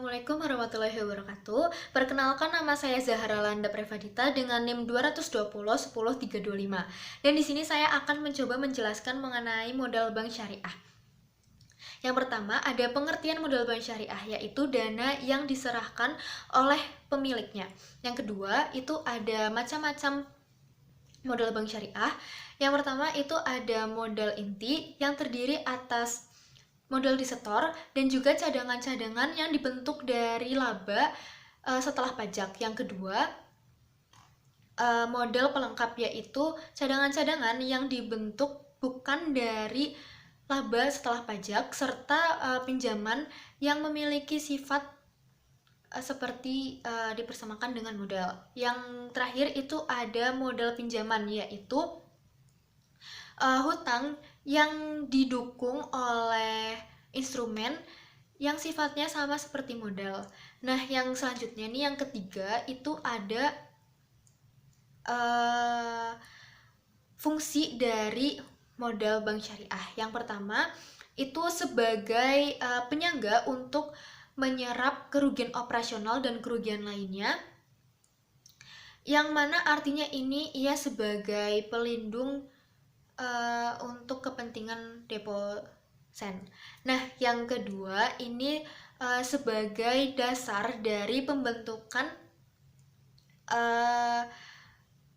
Assalamualaikum warahmatullahi wabarakatuh. Perkenalkan, nama saya Zahra Landa Prevadita dengan NIM 220 10 325. Dan di sini saya akan mencoba menjelaskan mengenai modal bank syariah. Yang pertama, ada pengertian modal bank syariah, yaitu dana yang diserahkan oleh pemiliknya. Yang kedua, itu ada macam-macam modal bank syariah. Yang pertama itu ada modal inti yang terdiri atas modal disetor dan juga cadangan-cadangan yang dibentuk dari laba setelah pajak. Yang kedua, modal pelengkap, yaitu cadangan-cadangan yang dibentuk bukan dari laba setelah pajak, serta pinjaman yang memiliki sifat seperti dipersamakan dengan modal. Yang terakhir itu ada modal pinjaman, yaitu hutang yang didukung oleh instrumen yang sifatnya sama seperti modal. Nah, yang selanjutnya nih, yang ketiga itu ada fungsi dari modal bank syariah. Yang pertama itu sebagai penyangga untuk menyerap kerugian operasional dan kerugian lainnya, yang mana artinya ini ia sebagai pelindung untuk kepentingan deposen. Nah, yang kedua ini sebagai dasar dari pembentukan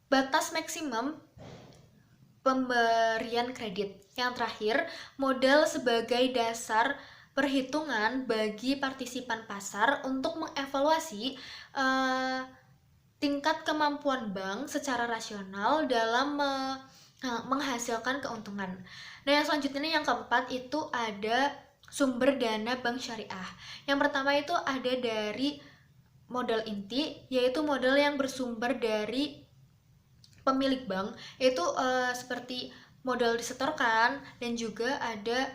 batas maksimum pemberian kredit. Yang terakhir, modal sebagai dasar perhitungan bagi partisipan pasar untuk mengevaluasi tingkat kemampuan bank secara rasional dalam menghasilkan keuntungan. Nah, yang selanjutnya yang keempat itu ada sumber dana bank syariah. Yang pertama itu ada dari modal inti, yaitu modal yang bersumber dari pemilik bank, yaitu seperti modal disetorkan, dan juga ada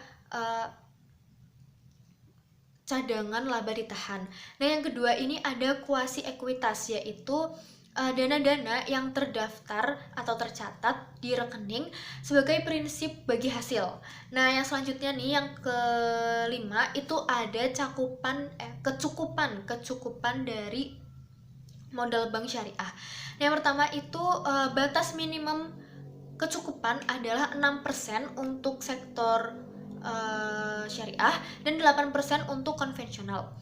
cadangan laba ditahan. Nah, yang kedua ini ada kuasi ekuitas, yaitu dana-dana yang terdaftar atau tercatat di rekening sebagai prinsip bagi hasil. Nah, yang selanjutnya nih, yang kelima itu ada kecukupan dari modal bank syariah. Yang pertama itu batas minimum kecukupan adalah 6% untuk sektor syariah dan 8% untuk konvensional.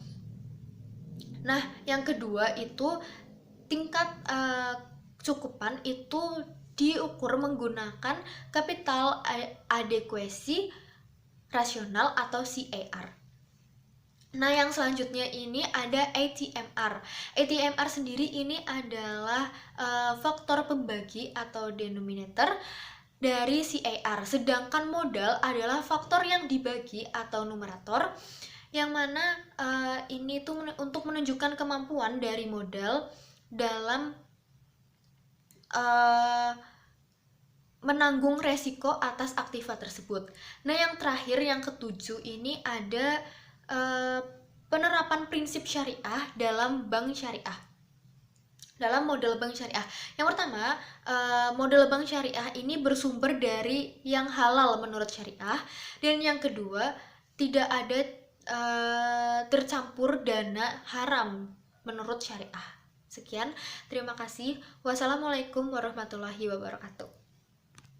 Nah, yang kedua itu tingkat kecukupan itu diukur menggunakan capital adequacy rasional atau CAR. Nah, yang selanjutnya ini ada ATMR. ATMR sendiri ini adalah faktor pembagi atau denominator dari CAR, sedangkan modal adalah faktor yang dibagi atau numerator, yang mana ini tuh untuk menunjukkan kemampuan dari modal dalam menanggung resiko atas aktiva tersebut. Nah, yang terakhir, yang ketujuh ini ada penerapan prinsip syariah dalam bank syariah, dalam modal bank syariah. Yang pertama, modal bank syariah ini bersumber dari yang halal menurut syariah, dan yang kedua, tidak ada tercampur dana haram menurut syariah. Sekian, terima kasih. Wassalamualaikum warahmatullahi wabarakatuh.